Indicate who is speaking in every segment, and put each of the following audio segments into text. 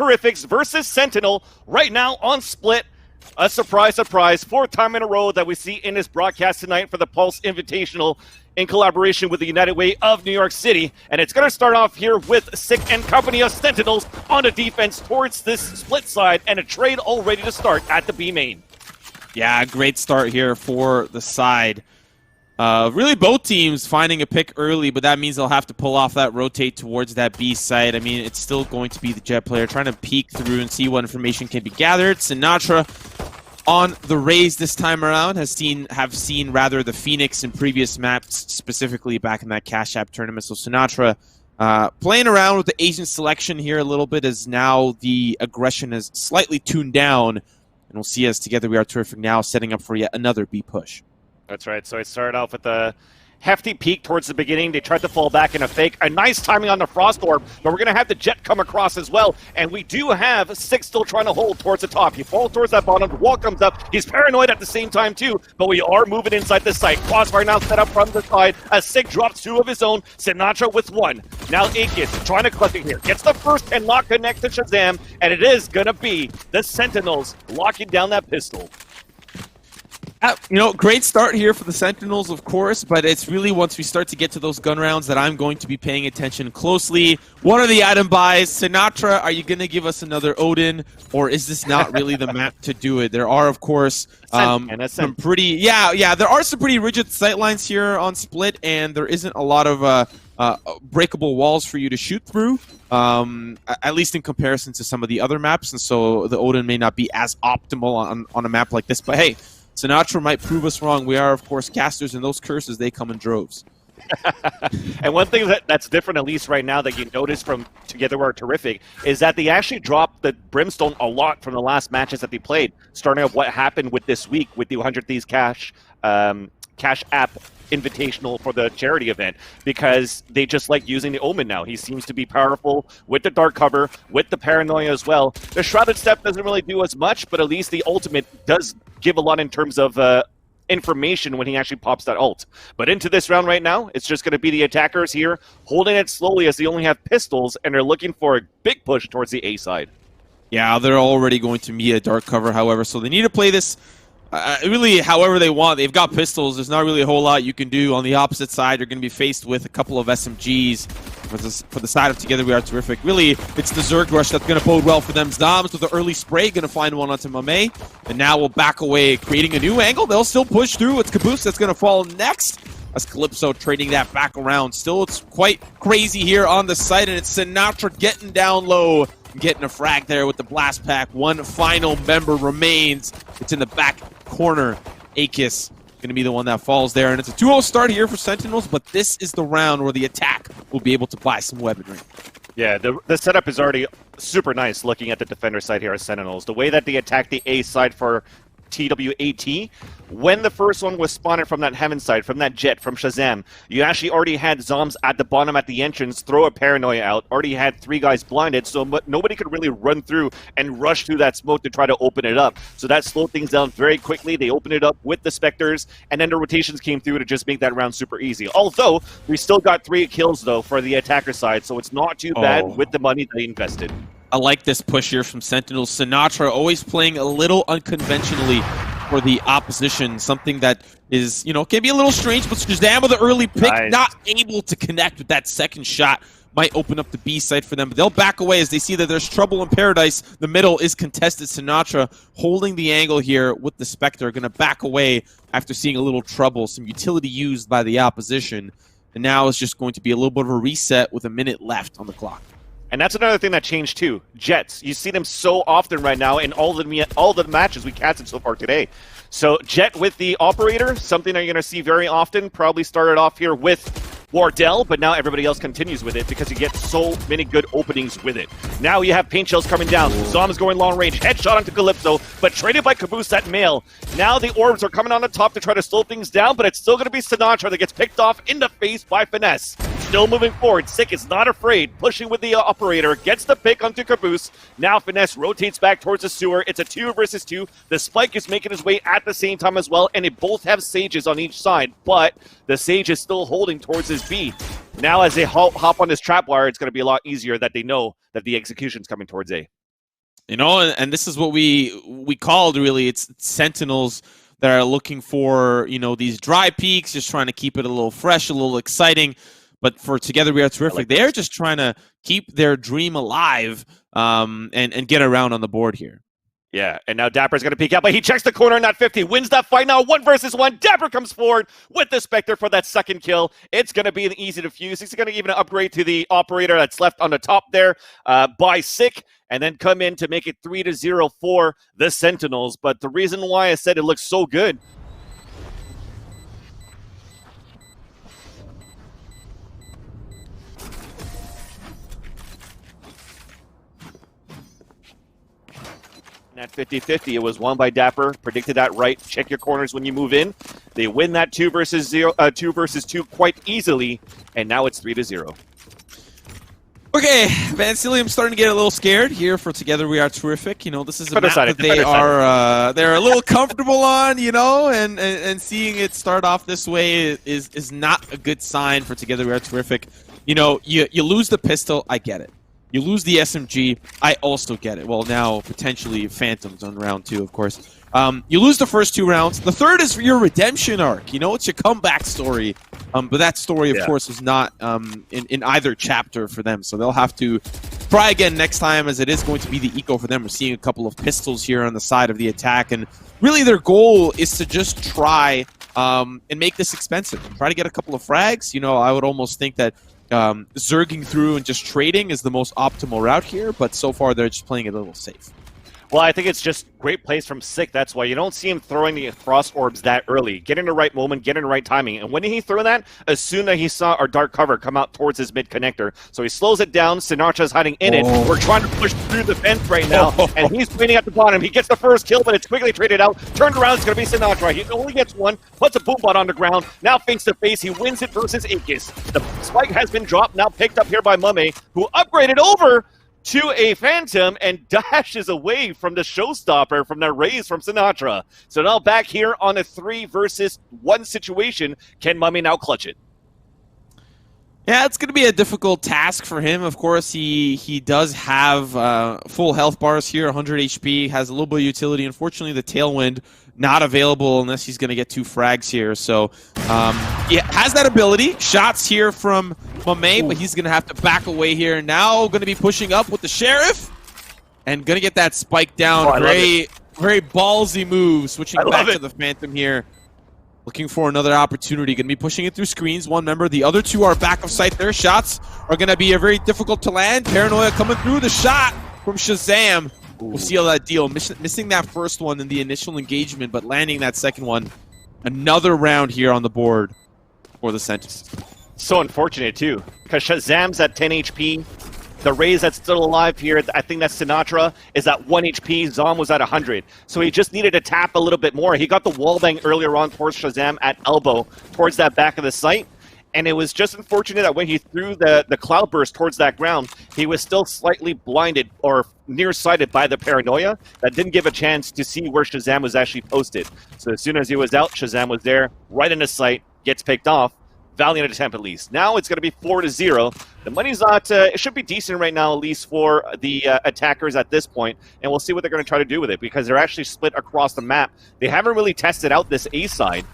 Speaker 1: Terrifics versus Sentinel right now on Split. A surprise, surprise, fourth time in a row that we see in this broadcast tonight for the Pulse Invitational in collaboration with the United Way of New York City. And it's going to start off here with Sick and company of Sentinels on the defense towards this split side, and a trade all ready to start at the B main.
Speaker 2: Yeah, great start here for the side. Really both teams finding a pick early, but that means they'll have to pull off that rotate towards that B site. I mean, it's still going to be the Jet player trying to peek through and see what information can be gathered. Sinatra on the Rays this time around have seen the Phoenix in previous maps, specifically back in that Cash App tournament. So Sinatra playing around with the Asian selection here a little bit, as now the aggression is slightly tuned down. And we'll see as Together We Are Terrific now setting up for yet another B push.
Speaker 1: That's right. So it started off with a hefty peak towards the beginning. They tried to fall back in a fake. A nice timing on the Frost Orb, but we're going to have the Jet come across as well. And we do have Six still trying to hold towards the top. He falls towards that bottom. The wall comes up. He's paranoid at the same time, too. But we are moving inside the site. Crossfire now set up from the side as Six drops two of his own. Sinatra with one. Now Akis trying to clutch it here. Gets the first and lock connect to Shazam. And it is going to be the Sentinels locking down that pistol.
Speaker 2: Great start here for the Sentinels, of course, but it's really once we start to get to those gun rounds that I'm going to be paying attention closely. What are the item buys? Sinatra, are you going to give us another Odin, or is this not really the map to do it? There are, of course, some pretty, there are some pretty rigid sightlines here on Split, and there isn't a lot of breakable walls for you to shoot through, at least in comparison to some of the other maps, and so the Odin may not be as optimal on a map like this, but hey, Sinatra might prove us wrong. We are, of course, casters, and those curses, they come in droves.
Speaker 1: And one thing that's different, at least right now, that you notice from Together We're Terrific, is that they actually dropped the Brimstone a lot from the last matches that they played, starting off what happened with this week with the 100 Thieves Cash App Invitational for the charity event, because they just like using the Omen now. He seems to be powerful with the Dark Cover, with the Paranoia as well. The Shrouded Step doesn't really do as much, but at least the Ultimate does give a lot in terms of information when he actually pops that ult. But into this round right now, it's just going to be the attackers here holding it slowly as they only have pistols, and they're looking for a big push towards the A side.
Speaker 2: Yeah, they're already going to meet a Dark Cover, however, so they need to play this really however they want. They've got pistols. There's not really a whole lot you can do. On the opposite side, you're going to be faced with a couple of SMGs. For the side of Together We Are Terrific, really, it's the Zerg Rush that's going to bode well for them. Zoms with the early spray, going to find one onto Mame, and now we'll back away, creating a new angle. They'll still push through. It's Caboose that's going to fall next, as Calypso trading that back around. Still, it's quite crazy here on the site, and it's Sinatra getting down low, getting a frag there with the blast pack. One final member remains. It's in the back corner. Akis going to be the one that falls there, and it's a 2-0 start here for Sentinels, but this is the round where the attack will be able to buy some weaponry.
Speaker 1: Yeah, the setup is already super nice looking at the defender side here at Sentinels. The way that they attack the A side for TWAT, when the first one was spawned from that Heaven side, from that Jet, from Shazam, you actually already had Zoms at the bottom at the entrance, throw a Paranoia out, already had 3 guys blinded, so nobody could really run through and rush through that smoke to try to open it up. So that slowed things down very quickly. They opened it up with the Spectres, and then the rotations came through to just make that round super easy. Although, we still got 3 kills, though, for the attacker side, so it's not too bad with the money they invested.
Speaker 2: I like this push here from Sentinels. Sinatra always playing a little unconventionally for the opposition, something that is, can be a little strange, but Shazam with the early pick, not able to connect with that second shot, might open up the B site for them, but they'll back away as they see that there's trouble in Paradise. The middle is contested. Sinatra holding the angle here with the Spectre, going to back away after seeing a little trouble, some utility used by the opposition, and now it's just going to be a little bit of a reset with a minute left on the clock.
Speaker 1: And that's another thing that changed too. Jets. You see them so often right now in all the matches we casted so far today. So Jet with the Operator, something that you're going to see very often. Probably started off here with Wardell, but now everybody else continues with it because you get so many good openings with it. Now you have paint shells coming down. Zom is going long range. Headshot onto Calypso, but traded by Caboose at Mail. Now the orbs are coming on the top to try to slow things down, but it's still going to be Sinatra that gets picked off in the face by Finesse. Still moving forward. Sick is not afraid. Pushing with the Operator. Gets the pick onto Caboose. Now Finesse rotates back towards the sewer. It's a 2 versus 2. The Spike is making his way at the same time as well, and they both have Sages on each side, but the Sage is still holding towards his B. Now as they hop on this trap wire, it's going to be a lot easier that they know that the execution's coming towards A.
Speaker 2: You know, and this is what we called, really. It's Sentinels that are looking for, you know, these dry peaks, just trying to keep it a little fresh, a little exciting. But for Together We Are Terrific, they're just trying to keep their dream alive and get around on the board here.
Speaker 1: Yeah, and now Dapper's going to peek out, but he checks the corner in that 50, wins that fight now, 1 versus 1. Dapper comes forward with the Spectre for that second kill. It's going to be an easy defuse. He's going to even upgrade to the operator that's left on the top there by Sick, and then come in to make it 3-0 for the Sentinels. But the reason why I said it looks so good, at 50-50, it was won by Dapper. Predicted that right. Check your corners when you move in. They win that 2 versus 2 quite easily, and now it's 3-0.
Speaker 2: Okay, Vansilli, I'm starting to get a little scared here for Together We Are Terrific. You know, this is a map that they're a little comfortable on, you know, and seeing it start off this way is not a good sign for Together We Are Terrific. You know, you lose the pistol, I get it. You lose the SMG, I also get it. Well, now potentially Phantoms on round 2, of course. You lose the first 2 rounds. The third is your redemption arc. You know, it's your comeback story. But that story, of course, was not in either chapter for them. So they'll have to try again next time, as it is going to be the eco for them. We're seeing a couple of pistols here on the side of the attack. And really their goal is to just try and make this expensive. Try to get a couple of frags. You know, I would almost think that zerging through and just trading is the most optimal route here, but so far they're just playing it a little safe.
Speaker 1: Well, I think it's just great plays from Sick. That's why you don't see him throwing the frost orbs that early. Get in the right moment, get in the right timing. And when he threw that, as soon as he saw our dark cover come out towards his mid connector, so he slows it down. Sinatra's hiding in it. We're trying to push through the fence right now, and he's waiting at the bottom. He gets the first kill, but it's quickly traded out. Turned around, it's going to be Sinatra. He only gets one, puts a boombot on the ground. Now face to face, he wins it versus Inkis. The spike has been dropped, now picked up here by Mame, who upgraded over to a Phantom and dashes away from the showstopper from the raise from Sinatra. So now back here on a 3 versus 1 situation. Can Mummy now clutch it?
Speaker 2: Yeah, it's going to be a difficult task for him. Of course, he does have full health bars here, 100 HP, has a little bit of utility. Unfortunately, the Tailwind not available unless he's going to get 2 frags here. So he has that ability. Shots here from Mame, but he's going to have to back away here. Now going to be pushing up with the Sheriff and going to get that spike down. Very ballsy move, switching back to the Phantom here. Looking for another opportunity. Going to be pushing it through screens. One member. The other 2 are back of sight. Their shots are going to be very difficult to land. Paranoia coming through. The shot from Shazam. We'll see how that deal. Missing that first one in the initial engagement, but landing that second one. Another round here on the board for the Sentinels.
Speaker 1: So unfortunate, too, because Shazam's at 10 HP. The Raze that's still alive here, I think that's Sinatra, is at 1 HP. Zom was at 100. So he just needed to tap a little bit more. He got the wallbang earlier on towards Shazam at elbow, towards that back of the site. And it was just unfortunate that when he threw the Cloudburst towards that ground, he was still slightly blinded or nearsighted by the Paranoia. That didn't give a chance to see where Shazam was actually posted. So as soon as he was out, Shazam was there, right in his sight, gets picked off. Valiant attempt at least. Now it's going to be 4-0. The money's not, it should be decent right now, at least for the attackers at this point, and we'll see what they're going to try to do with it, because they're actually split across the map. They haven't really tested out this A side,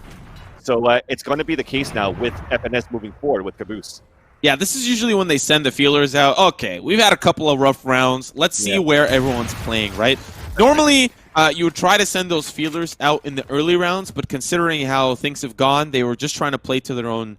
Speaker 1: so it's going to be the case now with FNS moving forward with Caboose.
Speaker 2: Yeah, this is usually when they send the feelers out. Okay, we've had a couple of rough rounds. Let's see where everyone's playing, right? Normally, you would try to send those feelers out in the early rounds, but considering how things have gone, they were just trying to play to their own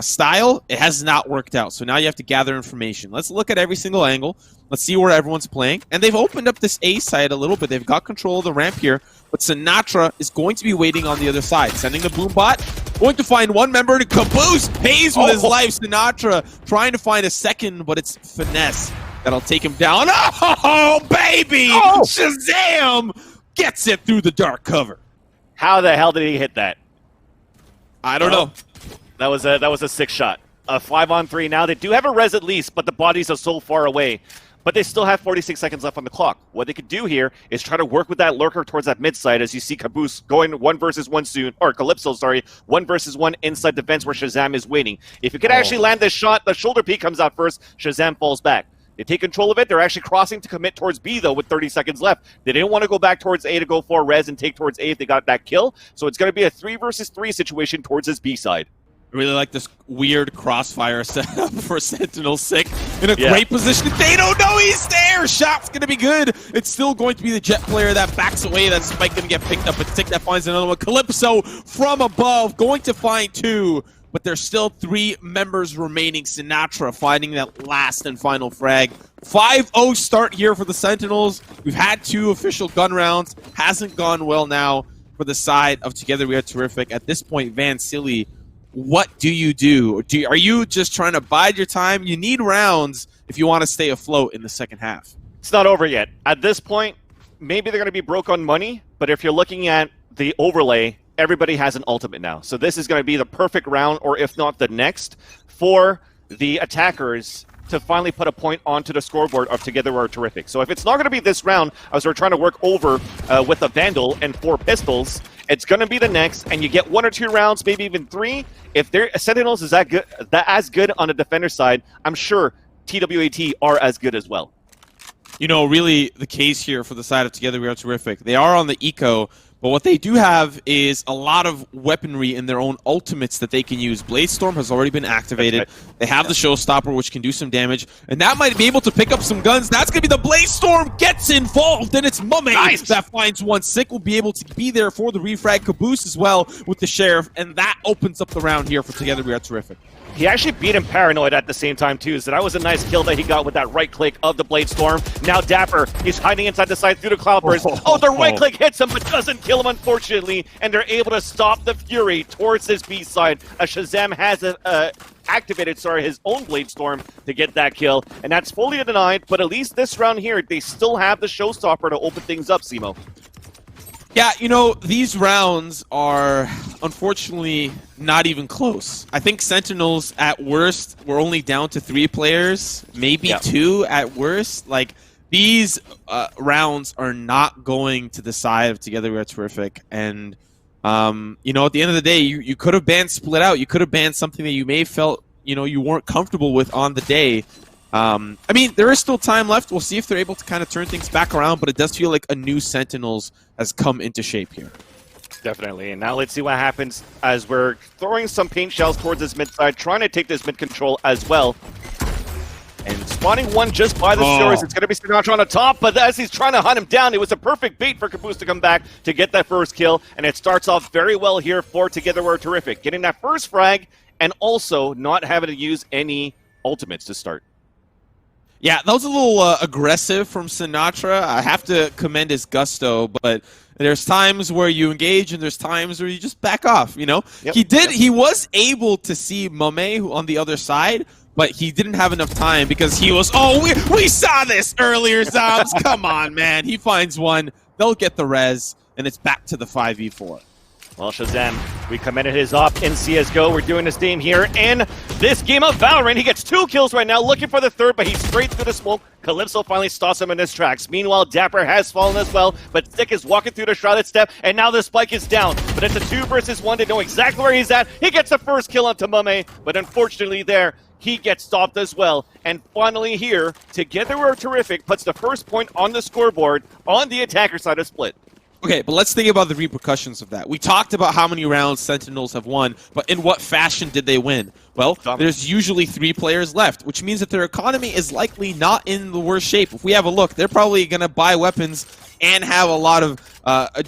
Speaker 2: style. It has not worked out. So now you have to gather information. Let's look at every single angle. Let's see where everyone's playing. And they've opened up this A side a little bit. They've got control of the ramp here. But Sinatra is going to be waiting on the other side. Sending the Boombot. Going to find one member to Caboose. Pays with his life. Sinatra trying to find a second, but it's Finesse that'll take him down. Oh, baby! Oh. Shazam! Gets it through the dark cover.
Speaker 1: How the hell did he hit that?
Speaker 2: I don't know.
Speaker 1: That was a 6 shot. A 5-on-3 now. They do have a res at least, but the bodies are so far away. But they still have 46 seconds left on the clock. What they could do here is try to work with that lurker towards that mid side, as you see Caboose going 1 versus 1 soon, or Calypso, sorry, 1 versus 1 inside the fence where Shazam is waiting. If you could actually land this shot, the shoulder peek comes out first, Shazam falls back. They take control of it. They're actually crossing to commit towards B, though, with 30 seconds left. They didn't want to go back towards A to go for res and take towards A if they got that kill. So it's going to be a 3 versus 3 situation towards this B side.
Speaker 2: I really like this weird crossfire setup for Sentinels. Sick in a great position. They don't know he's there. Shot's going to be good. It's still going to be the Jet player that backs away. That Spike going to get picked up. But Sick that finds another one. Calypso from above going to find 2. But there's still 3 members remaining. Sinatra finding that last and final frag. 5-0 start here for the Sentinels. We've had 2 official gun rounds. Hasn't gone well now for the side of Together We Are Terrific. At this point, Vansilli, what do you do? Are you just trying to bide your time? You need rounds if you want to stay afloat in the second half.
Speaker 1: It's not over yet. At this point, maybe they're going to be broke on money, but if you're looking at the overlay, everybody has an ultimate now. So this is going to be the perfect round, or if not the next, for the attackers to finally put a point onto the scoreboard of Together We're Terrific. So if it's not going to be this round, as we're trying to work over with a Vandal and 4 pistols, it's going to be the next, and you get 1 or 2 rounds, maybe even 3. If their Sentinels is as good on the defender side, I'm sure TWAT are as good as well.
Speaker 2: You know, really the case here for the side of Together We Are Terrific. They are on the eco, but what they do have is a lot of weaponry in their own ultimates that they can use. Bladestorm has already been activated. They have the Showstopper, which can do some damage, and that might be able to pick up some guns. That's going to be the Bladestorm gets involved, and it's Mummy that finds one. Sick will be able to be there for the refrag. Caboose as well with the Sheriff, and that opens up the round here for Together We Are Terrific.
Speaker 1: He actually beat him Paranoid at the same time, too, so that was a nice kill that he got with that right click of the Bladestorm. Now Dapper, he's hiding inside the side through the Cloudburst. Oh, the right click hits him, but doesn't kill him, unfortunately, and they're able to stop the Fury towards this B side. Shazam has activated his own Bladestorm to get that kill, and that's fully denied, but at least this round here, they still have the Showstopper to open things up, Simo.
Speaker 2: Yeah, you know, these rounds are unfortunately not even close. I think Sentinels at worst were only down to 3 players, maybe 2 at worst. Like, these rounds are not going to the side of Together We Are Terrific. And, you know, at the end of the day, you could have banned Split Out. You could have banned something that you may have felt, you know, you weren't comfortable with on the day. I mean, there is still time left. We'll see if they're able to kind of turn things back around, but it does feel like a new Sentinels has come into shape here.
Speaker 1: Definitely, and now let's see what happens as we're throwing some paint shells towards this mid side, trying to take this mid control as well. And spawning one just by the shores. It's going to be Sinatra on the top, but as he's trying to hunt him down, it was a perfect bait for Caboose to come back to get that first kill, and it starts off very well here for Together We're Terrific. Getting that first frag, and also not having to use any ultimates to start.
Speaker 2: Yeah, that was a little aggressive from Sinatra. I have to commend his gusto, but there's times where you engage and there's times where you just back off, you know? He was able to see Mame on the other side, but he didn't have enough time because he was, we saw this earlier, Zobs. Come on, man. He finds one. They'll get the res, and it's back to the 5v4.
Speaker 1: Well, Shazam, we commended his op in CSGO. We're doing this game here in this game of Valorant. He gets 2 kills right now, looking for the third, but he's straight through the smoke. Calypso finally stops him in his tracks. Meanwhile, Dapper has fallen as well, but Sick is walking through the Shrouded Step, and now the Spike is down. But it's a 2 versus 1. They know exactly where he's at. He gets the first kill onto Mame, but unfortunately there, he gets stopped as well. And finally here, Together We're Terrific puts the first point on the scoreboard on the attacker side of Split.
Speaker 2: Okay, but let's think about the repercussions of that. We talked about how many rounds Sentinels have won, but in what fashion did they win? Well, there's usually 3 players left, which means that their economy is likely not in the worst shape. If we have a look, they're probably going to buy weapons and have a lot of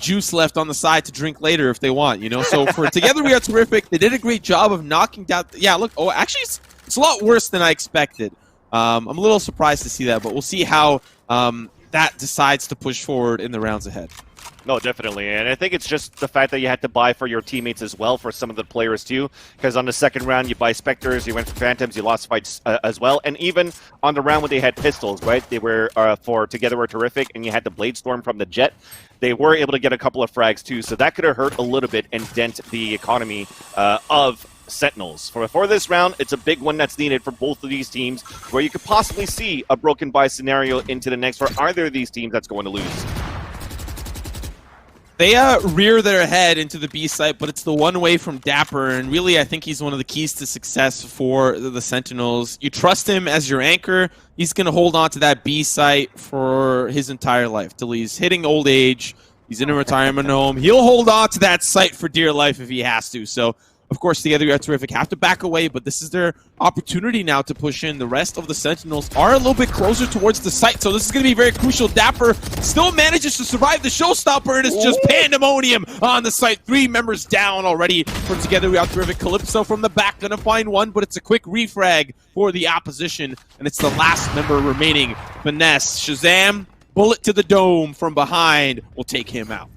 Speaker 2: juice left on the side to drink later if they want, you know? So for Together We Are Terrific, they did a great job of knocking down... Yeah, look, actually, it's a lot worse than I expected. I'm a little surprised to see that, but we'll see how that decides to push forward in the rounds ahead.
Speaker 1: No, definitely. And I think it's just the fact that you had to buy for your teammates as well, for some of the players too. Because on the second round, you buy Spectres, you went for Phantoms, you lost fights as well. And even on the round when they had pistols, right? They were for Together We're Terrific, and you had the Bladestorm from the Jet. They were able to get a couple of frags too. So that could have hurt a little bit and dent the economy of Sentinels. For this round, it's a big one that's needed for both of these teams, where you could possibly see a broken buy scenario into the next for either of these teams that's going to lose.
Speaker 2: They rear their head into the B site, but it's the one way from Dapper, and really I think he's one of the keys to success for the Sentinels. You trust him as your anchor, he's going to hold on to that B site for his entire life, till he's hitting old age, he's in a retirement home. He'll hold on to that site for dear life if he has to. So, of course, together we are terrific. Have to back away, but this is their opportunity now to push in. The rest of the Sentinels are a little bit closer towards the site, so this is going to be very crucial. Dapper still manages to survive the showstopper, and it's just pandemonium on the site. 3 members down already from Together We Are Terrific. Calypso from the back, going to find one, but it's a quick refrag for the opposition, and it's the last member remaining. Finesse, Shazam, bullet to the dome from behind will take him out.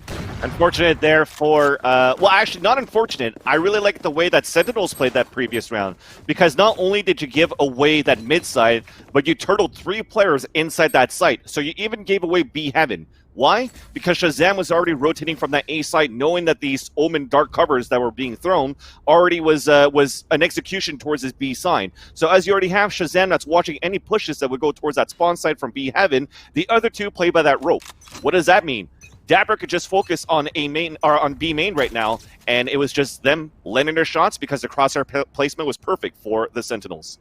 Speaker 1: Unfortunate there for, well, actually not unfortunate. I really like the way that Sentinels played that previous round, because not only did you give away that mid side, but you turtled 3 players inside that site. So you even gave away B Heaven. Why? Because Shazam was already rotating from that A site, knowing that these Omen dark covers that were being thrown already was an execution towards his B side. So as you already have Shazam that's watching any pushes that would go towards that spawn side from B Heaven, the other 2 play by that rope. What does that mean? Dapper could just focus on A main or on B main right now, and it was just them landing their shots because the crosshair placement was perfect for the Sentinels.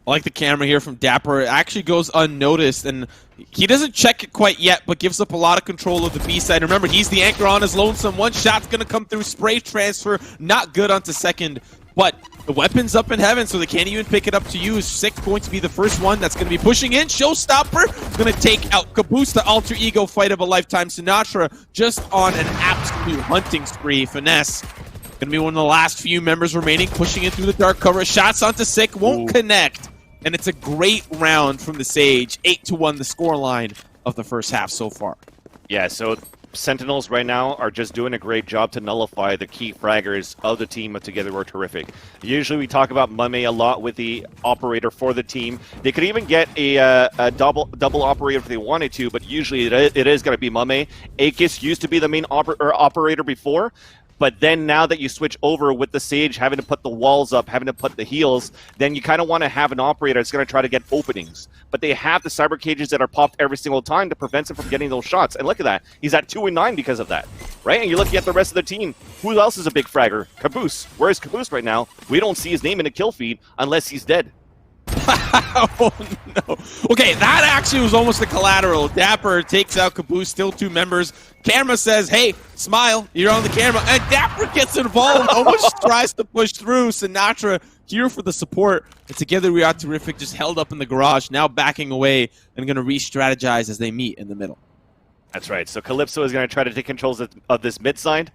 Speaker 2: I like the camera here from Dapper. It actually goes unnoticed, and he doesn't check it quite yet, but gives up a lot of control of the B side. Remember, he's the anchor on his lonesome. One shot's going to come through. Spray transfer, not good onto second, but the weapon's up in heaven, so they can't even pick it up to use. Sick going to be the first one that's going to be pushing in. Showstopper going to take out Caboose, the alter ego fight of a lifetime. Sinatra just on an absolute hunting spree. Finesse going to be one of the last few members remaining, pushing in through the dark cover. Shots onto Sick, won't connect. And it's a great round from the Sage. 8-1 the scoreline of the first half so far.
Speaker 1: Yeah, so Sentinels right now are just doing a great job to nullify the key fraggers of the team of Together We're Terrific. Usually we talk about Mame a lot with the operator for the team. They could even get a double operator if they wanted to, but usually it is going to be Mame. Akis used to be the main operator before, but then now that you switch over with the Sage having to put the walls up, having to put the heals, then you kind of want to have an operator that's going to try to get openings. But they have the cyber cages that are popped every single time to prevent him from getting those shots. And look at that. He's at 2-9 because of that, right? And you're looking at the rest of the team. Who else is a big fragger? Caboose. Where is Caboose right now? We don't see his name in the kill feed unless he's dead.
Speaker 2: Oh, no. Okay, that actually was almost a collateral. Dapper takes out Caboose, still 2 members. Camera says, hey, smile, you're on the camera. And Dapper gets involved, almost tries to push through. Sinatra here for the support. And Together We Are Terrific, just held up in the garage, now backing away and going to re-strategize as they meet in the middle.
Speaker 1: That's right. So Calypso is going to try to take control of this mid side.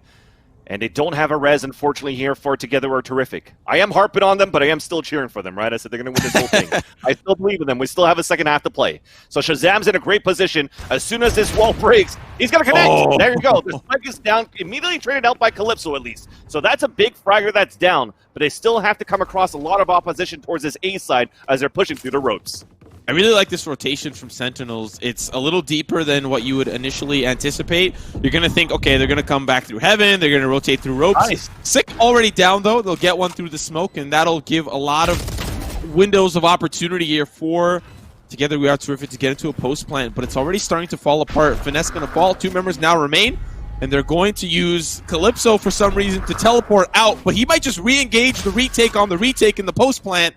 Speaker 1: And they don't have a res, unfortunately, here for Together We're Terrific. I am harping on them, but I am still cheering for them, right? I said they're going to win this whole thing. I still believe in them. We still have a second half to play. So Shazam's in a great position. As soon as this wall breaks, he's going to connect. Oh. There you go. The spike is down, immediately traded out by Calypso, at least. So that's a big fragger that's down, but they still have to come across a lot of opposition towards this A side as they're pushing through the ropes.
Speaker 2: I really like this rotation from Sentinels. It's a little deeper than what you would initially anticipate. You're going to think, okay, they're going to come back through heaven. They're going to rotate through ropes. Nice. Sick already down, though. They'll get one through the smoke, and that'll give a lot of windows of opportunity here for Together We Are Terrific to get into a post plant, but it's already starting to fall apart. Finesse going to fall. 2 members now remain, and they're going to use Calypso for some reason to teleport out, but he might just re-engage the retake on the retake in the post plant.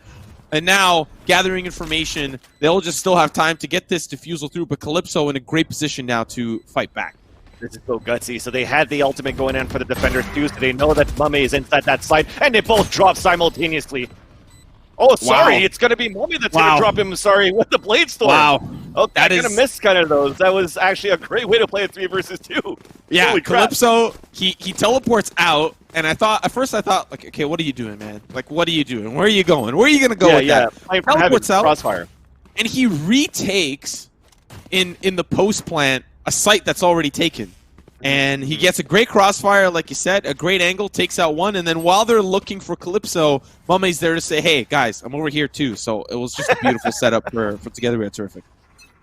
Speaker 2: And now, gathering information, they'll just still have time to get this defusal through, but Calypso in a great position now to fight back.
Speaker 1: This is so gutsy. So they had the ultimate going in for the defenders too, so they know that Mame is inside that site, and they both drop simultaneously. Oh, sorry, wow. It's going to be Mame that's going to drop him, sorry, with the Blade Storm. Wow. Okay, I'm going to miss kind of those. That was actually a great way to play a 3 versus 2.
Speaker 2: Yeah,
Speaker 1: Holy
Speaker 2: Calypso, he teleports out, and at first I thought, like, okay, what are you doing, man? Like, what are you doing? Where are you going? Where are you going to go with that? Teleports out,
Speaker 1: crossfire.
Speaker 2: And he retakes in the post plant a site that's already taken. And he gets a great crossfire, like you said, a great angle, takes out one, and then while they're looking for Calypso, Mame's there to say, hey, guys, I'm over here too. So it was just a beautiful setup for Together We Are Terrific.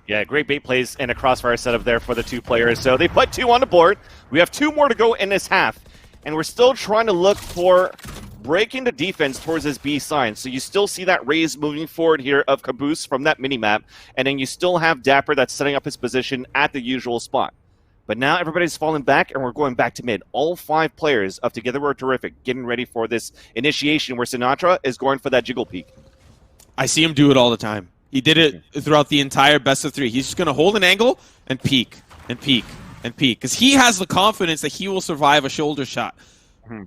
Speaker 1: Yeah, great bait plays and a crossfire setup there for the 2 players. So they put 2 on the board. We have 2 more to go in this half, and we're still trying to look for breaking the defense towards this B sign. So you still see that raise moving forward here of Caboose from that minimap, and then you still have Dapper that's setting up his position at the usual spot. But now everybody's falling back, and we're going back to mid. All 5 players of Together We're Terrific getting ready for this initiation where Sinatra is going for that jiggle peek.
Speaker 2: I see him do it all the time. He did it throughout the entire best of 3. He's just going to hold an angle and peek and peek and peek because he has the confidence that he will survive a shoulder shot.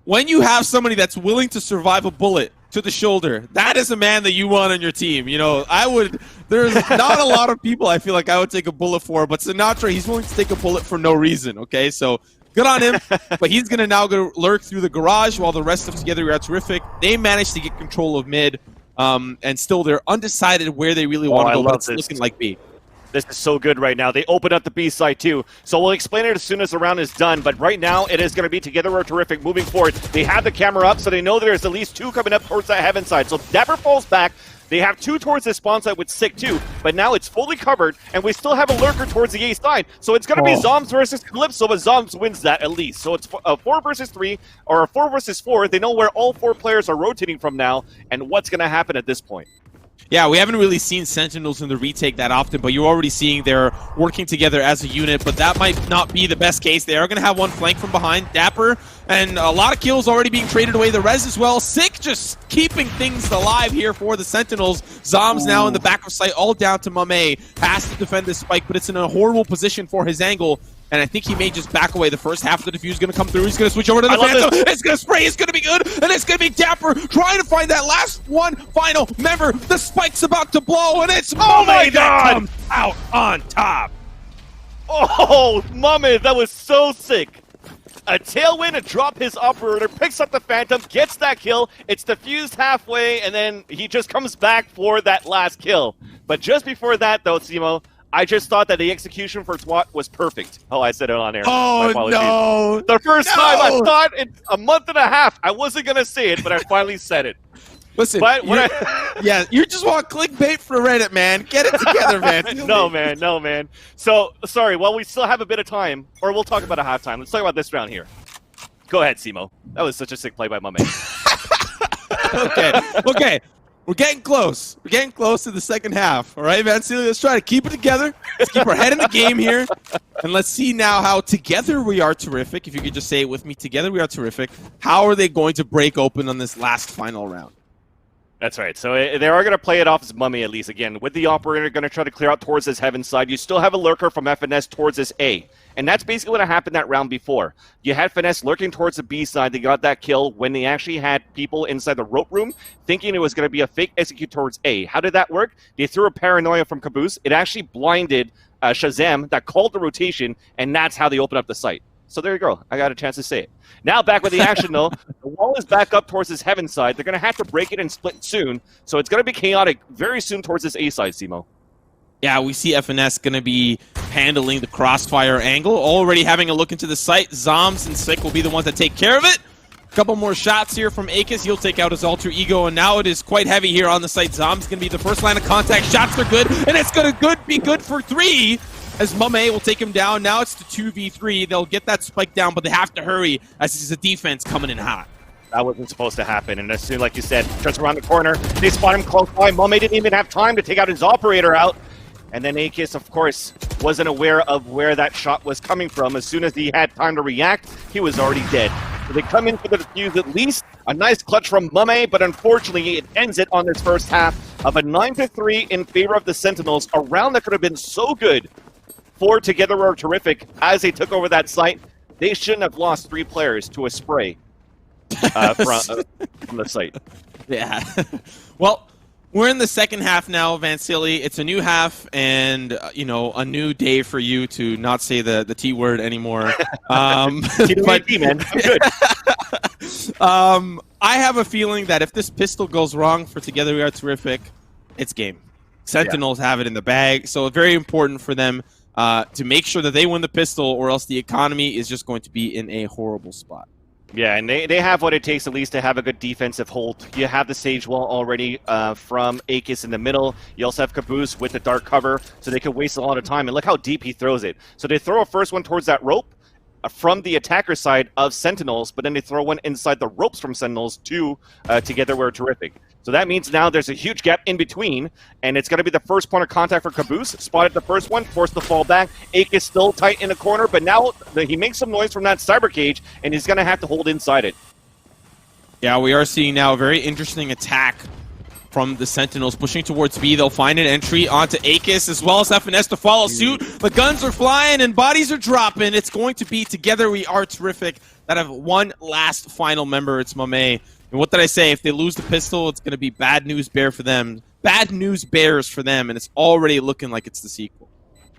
Speaker 2: When you have somebody that's willing to survive a bullet to the shoulder, that is a man that you want on your team. You know, there's not a lot of people I feel like I would take a bullet for, but Sinatra, he's willing to take a bullet for no reason, okay? So good on him, but he's going to now go lurk through the garage while the rest of Together We Are Terrific. They managed to get control of mid, and still they're undecided where they really want to go, but it's looking like B.
Speaker 1: This is so good right now. They open up the B side too. So we'll explain it as soon as the round is done. But right now, it is going to be Together We're Terrific moving forward. They have the camera up, so they know there's at least 2 coming up towards that heaven side. So Dapper falls back. They have 2 towards the spawn side with Sick too. But now it's fully covered, and we still have a lurker towards the A side. So it's going to be Zombs versus Calypso, but Zombs wins that at least. So it's a 4 versus 3, or a 4 versus 4. They know where all 4 players are rotating from now, and what's going to happen at this point.
Speaker 2: Yeah, we haven't really seen Sentinels in the retake that often, but you're already seeing they're working together as a unit, but that might not be the best case. They are going to have one flank from behind, Dapper, and a lot of kills already being traded away. The res as well. Sick just keeping things alive here for the Sentinels. Zombs now in the back of sight, all down to Mame. Has to defend this spike, but it's in a horrible position for his angle. And I think he may just back away. The first half of the defuse is going to come through. He's going to switch over to the Phantom. It's going to spray. It's going to be good. And it's going to be Dapper trying to find that last one final member. The spike's about to blow. And it's
Speaker 1: oh my God,
Speaker 2: that comes out on top.
Speaker 1: Oh, Mame, that was so sick. A tailwind to drop his operator, picks up the Phantom, gets that kill. It's defused halfway, and then he just comes back for that last kill. But just before that, though, Simo, I just thought that the execution for Twat was perfect. Oh, I said it on air.
Speaker 2: Oh, no.
Speaker 1: The first time I thought in a month and a half, I wasn't going to say it, but I finally said it.
Speaker 2: Listen,
Speaker 1: but
Speaker 2: yeah, you just want clickbait for Reddit, man. Get it together, man.
Speaker 1: No, man. So, sorry, well, we still have a bit of time, or we'll talk about a halftime. Let's talk about this round here. Go ahead, Simo. That was such a sick play by my man.
Speaker 2: Okay. We're getting close. We're getting close to the second half. All right, Vansilli, let's try to keep it together. Let's keep our head in the game here. And let's see now how Together We Are Terrific, if you could just say it with me, Together We Are Terrific, how are they going to break open on this last final round?
Speaker 1: That's right. So they are going to play it off as Mummy, at least. Again, with the operator going to try to clear out towards this heaven side. You still have a lurker from FNS towards this A. And that's basically what happened that round before. You had Finesse lurking towards the B side. They got that kill when they actually had people inside the rope room thinking it was going to be a fake execute towards A. How did that work? They threw a paranoia from Caboose. It actually blinded Shazam that called the rotation, and that's how they opened up the site. So there you go. I got a chance to say it. Now back with the action, though. The wall is back up towards this heaven side. They're going to have to break it and split soon. So it's going to be chaotic very soon towards this A side, Simo.
Speaker 2: Yeah, we see FNS going to be handling the crossfire angle. Already having a look into the site. Zombs and Sick will be the ones that take care of it. A couple more shots here from Akis. He'll take out his alter ego, and now it is quite heavy here on the site. Zombs going to be the first line of contact. Shots are good, and it's going to be good for 3. As Mame will take him down. Now it's the 2v3. They'll get that spike down, but they have to hurry as it's a defense coming in hot.
Speaker 1: That wasn't supposed to happen, and as soon, like you said, just around the corner, they spot him close by. Mame didn't even have time to take out his operator out. And then Akis, of course, wasn't aware of where that shot was coming from. As soon as he had time to react, he was already dead. So they come in for the defuse at least. A nice clutch from Mame, but unfortunately it ends it on this first half of a 9-3 in favor of the Sentinels. A round that could have been so good for Together We're Terrific as they took over that site. They shouldn't have lost 3 players to a spray from the site.
Speaker 2: Yeah. Well, we're in the second half now, Vansilli. It's a new half and, a new day for you to not say the T word anymore.
Speaker 1: But, man, I'm good.
Speaker 2: I have a feeling that if this pistol goes wrong for Together We Are Terrific, it's game. Sentinels have it in the bag, so it's very important for them to make sure that they win the pistol, or else the economy is just going to be in a horrible spot.
Speaker 1: Yeah, and they have what it takes at least to have a good defensive hold. You have the Sage Wall already from Akis in the middle. You also have Caboose with the dark cover, so they could waste a lot of time. And look how deep he throws it. So they throw a first one towards that rope from the attacker side of Sentinels, but then they throw one inside the ropes from Sentinels to Together We're Terrific. So that means now there's a huge gap in between, and it's going to be the first point of contact for Caboose. Spotted the first one, forced the fall back. Ake is still tight in the corner, but now he makes some noise from that cyber cage, and he's going to have to hold inside it.
Speaker 2: Yeah, we are seeing now a very interesting attack from the Sentinels pushing towards B. They'll find an entry onto Akis as well as FNS to follow suit. The guns are flying and bodies are dropping. It's going to be Together We Are Terrific that have one last final member. It's Mame. And what did I say? If they lose the pistol, it's going to be bad news bear for them. Bad news bears for them, and it's already looking like it's the sequel.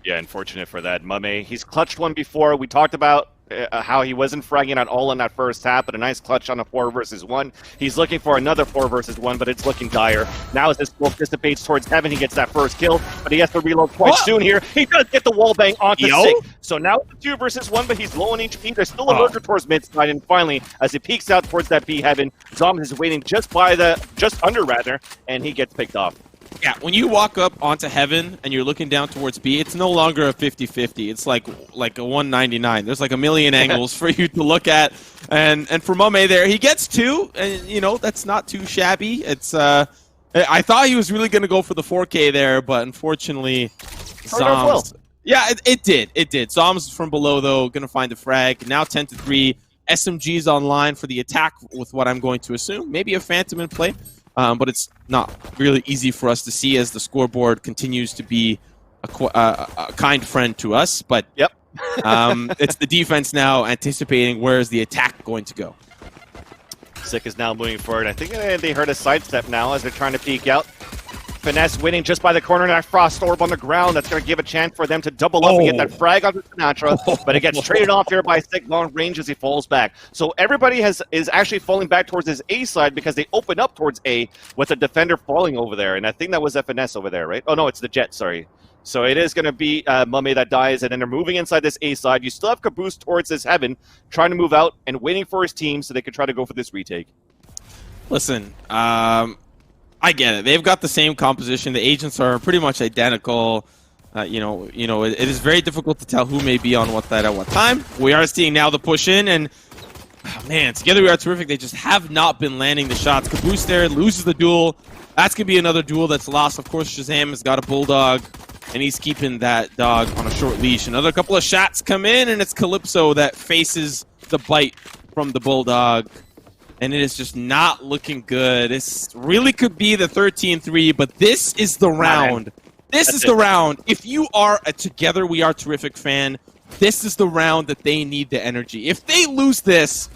Speaker 1: Yeah, unfortunate for that. Mame, he's clutched one before. We talked about how he wasn't fragging at all in that first half, but a nice clutch on a 4 versus 1. He's looking for another 4 versus 1, but it's looking dire. Now as this wolf dissipates towards heaven, he gets that first kill, but he has to reload quite soon here. He does get the wall bang onto Sig. So now it's a 2 versus 1, but he's low on HP. There's still a lurker towards mid side, and finally, as he peeks out towards that B heaven, Zom is waiting just under rather, and he gets picked off.
Speaker 2: Yeah, when you walk up onto heaven and you're looking down towards B, it's no longer a 50-50. It's like a 199. There's like a million angles for you to look at. And for Mame there, he gets 2, and you know, that's not too shabby. It's I thought he was really going to go for the 4K there, but unfortunately, Zoms. Yeah, it did. Zoms from below though, going to find the frag. Now 10-3. SMG's online for the attack with what I'm going to assume. Maybe a Phantom in play. But it's not really easy for us to see as the scoreboard continues to be a kind friend to us. But
Speaker 1: yep,
Speaker 2: it's the defense now anticipating where is the attack going to go.
Speaker 1: Sick is now moving forward. I think they heard a sidestep now as they're trying to peek out. Finesse winning just by the corner, and that Frost Orb on the ground. That's going to give a chance for them to double up and get that frag onto Sinatra, but it gets traded off here by Sig long range as he falls back. So everybody is actually falling back towards his A side because they open up towards A with the defender falling over there, and I think that was FNS over there, right? Oh, no, it's the Jet, sorry. So it is going to be Mame that dies, and then they're moving inside this A side. You still have Caboose towards this heaven, trying to move out and waiting for his team so they can try to go for this retake.
Speaker 2: Listen, I get it. They've got the same composition. The agents are pretty much identical. You know, it is very difficult to tell who may be on what side at what time. We are seeing now the push in, and man, Together We Are Terrific. They just have not been landing the shots. Caboose there loses the duel. That's gonna be another duel that's lost. Of course, Shazam has got a bulldog, and he's keeping that dog on a short leash. Another couple of shots come in, and it's Calypso that faces the bite from the bulldog. And it is just not looking good. This really could be the 13-3, but this is the round. This is the round. If you are a Together We Are Terrific fan, this is the round that they need the energy. If they lose this,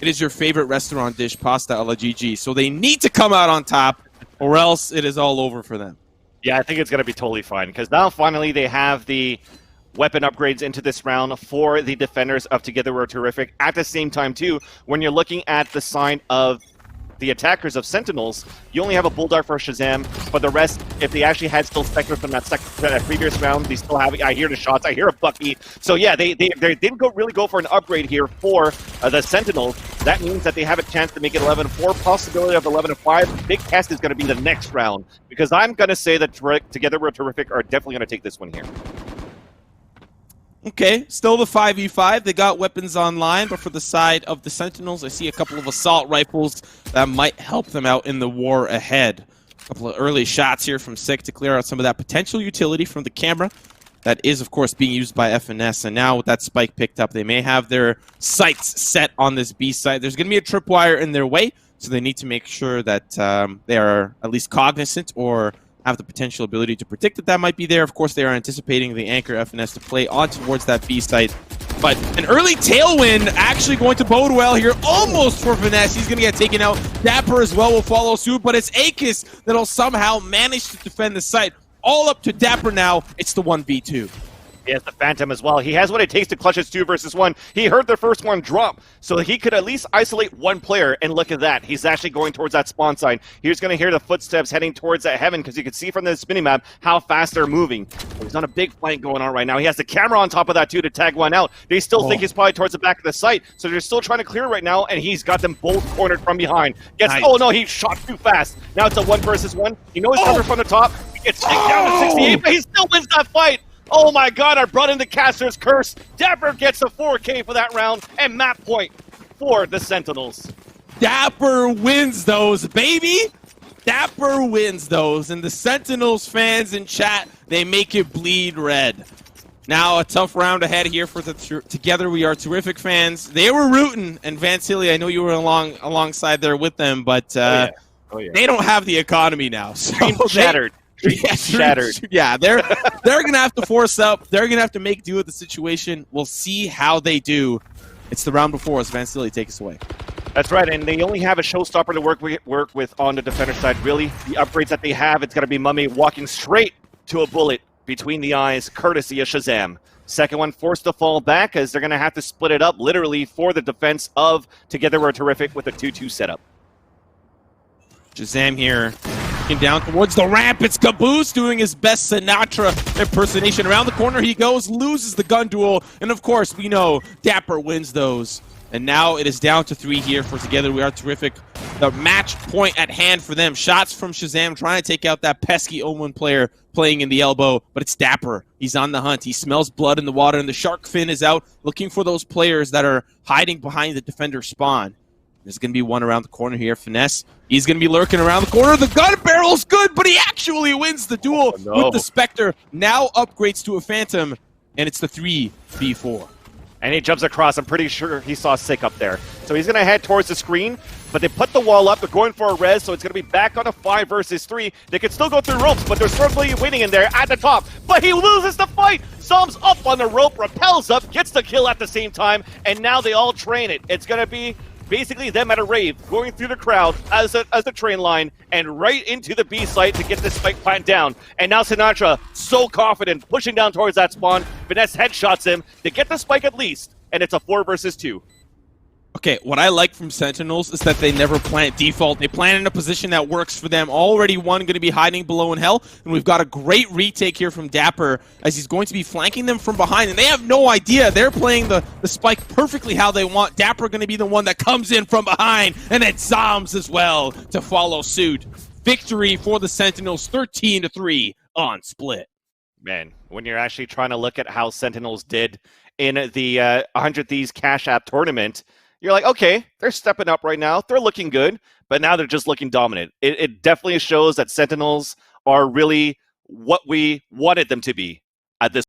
Speaker 2: it is your favorite restaurant dish, pasta alla GG. So they need to come out on top, or else it is all over for them.
Speaker 1: Yeah, I think it's going to be totally fine, because now finally they have the weapon upgrades into this round for the defenders of Together We're Terrific. At the same time, too, when you're looking at the side of the attackers of Sentinels, you only have a Bulldog for Shazam. For the rest, if they actually had still Spectre from that previous round, they still have it. I hear the shots. I hear a Bucky. So yeah, they didn't really go for an upgrade here for the Sentinels. That means that they have a chance to make it 11-4, possibility of 11-5. The big test is going to be the next round, because I'm going to say that Together We're Terrific are definitely going to take this one here.
Speaker 2: Okay, still the 5v5. They got weapons online, but for the side of the Sentinels, I see a couple of assault rifles that might help them out in the war ahead. A couple of early shots here from Sick to clear out some of that potential utility from the camera. That is, of course, being used by FNS, and now with that spike picked up, they may have their sights set on this B site. There's going to be a tripwire in their way, so they need to make sure that they are at least cognizant or have the potential ability to predict that might be there. Of course, they are anticipating the anchor FNS to play on towards that B site. But an early tailwind actually going to bode well here, almost for Finesse. He's going to get taken out. Dapper as well will follow suit, but it's Akis that'll somehow manage to defend the site. All up to Dapper now. It's the 1v2.
Speaker 1: He has the Phantom as well. He has what it takes to clutch his 2 versus 1. He heard the first one drop, so he could at least isolate one player, and look at that. He's actually going towards that spawn side. He's going to hear the footsteps heading towards that heaven, because you can see from this minimap how fast they're moving. He's on a big flank going on right now. He has the camera on top of that, too, to tag one out. They still think he's probably towards the back of the site, so they're still trying to clear right now, and he's got them both cornered from behind. Nice. Oh, no, he shot too fast. Now it's a 1 versus 1. You know he's coming from the top. He gets taken down to 68, but he still wins that fight. Oh my god, I brought in the Caster's Curse. Dapper gets a 4K for that round, and map point for the Sentinels.
Speaker 2: Dapper wins those, baby! Dapper wins those, and the Sentinels fans in chat, they make it bleed red. Now a tough round ahead here for the Together We Are Terrific fans. They were rooting, and Vansilli, I know you were alongside there with them, but they don't have the economy now. So
Speaker 1: shattered. Shattered.
Speaker 2: Yeah, they're gonna have to force up. They're gonna have to make do with the situation. We'll see how they do. It's the round before us. Vansilli, take us away.
Speaker 1: That's right, and they only have a showstopper to work with on the defender side. Really, the upgrades that they have, it's gonna be Mummy walking straight to a bullet between the eyes, courtesy of Shazam. Second one forced to fall back as they're going to have to split it up literally for the defense of Together We're Terrific with a 2-2 setup.
Speaker 2: Shazam here, looking down towards the ramp. It's Caboose doing his best Sinatra impersonation. Around the corner he goes, loses the gun duel, and of course we know Dapper wins those. And now it is down to 3 here for Together We Are Terrific. The match point at hand for them. Shots from Shazam trying to take out that pesky Omen player playing in the elbow, but it's Dapper. He's on the hunt. He smells blood in the water, and the shark fin is out looking for those players that are hiding behind the defender spawn. There's going to be one around the corner here. Finesse. He's going to be lurking around the corner. The gun barrel's good, but he actually wins the duel with the Spectre. Now upgrades to a Phantom, and it's the 3v4.
Speaker 1: And he jumps across. I'm pretty sure he saw Sick up there. So he's going to head towards the screen, but they put the wall up. They're going for a res, so it's going to be back on a 5 versus 3. They can still go through ropes, but they're certainly winning in there at the top. But he loses the fight. Psalm's up on the rope, rappels up, gets the kill at the same time, and now they all train it. It's going to be basically them at a rave, going through the crowd as a train line and right into the B site to get this spike plant down. And now Sinatra, so confident, pushing down towards that spawn. Finesse headshots him to get the spike at least, and it's a 4 versus 2.
Speaker 2: Okay, what I like from Sentinels is that they never plant default. They plant in a position that works for them. Already one going to be hiding below in hell, and we've got a great retake here from Dapper as he's going to be flanking them from behind, and they have no idea. They're playing the spike perfectly how they want. Dapper going to be the one that comes in from behind, and then Zoms as well to follow suit. Victory for the Sentinels, 13-3 on Split.
Speaker 1: Man, when you're actually trying to look at how Sentinels did in the 100 Thieves Cash App tournament, you're like, okay, they're stepping up right now. They're looking good, but now they're just looking dominant. It definitely shows that Sentinels are really what we wanted them to be at this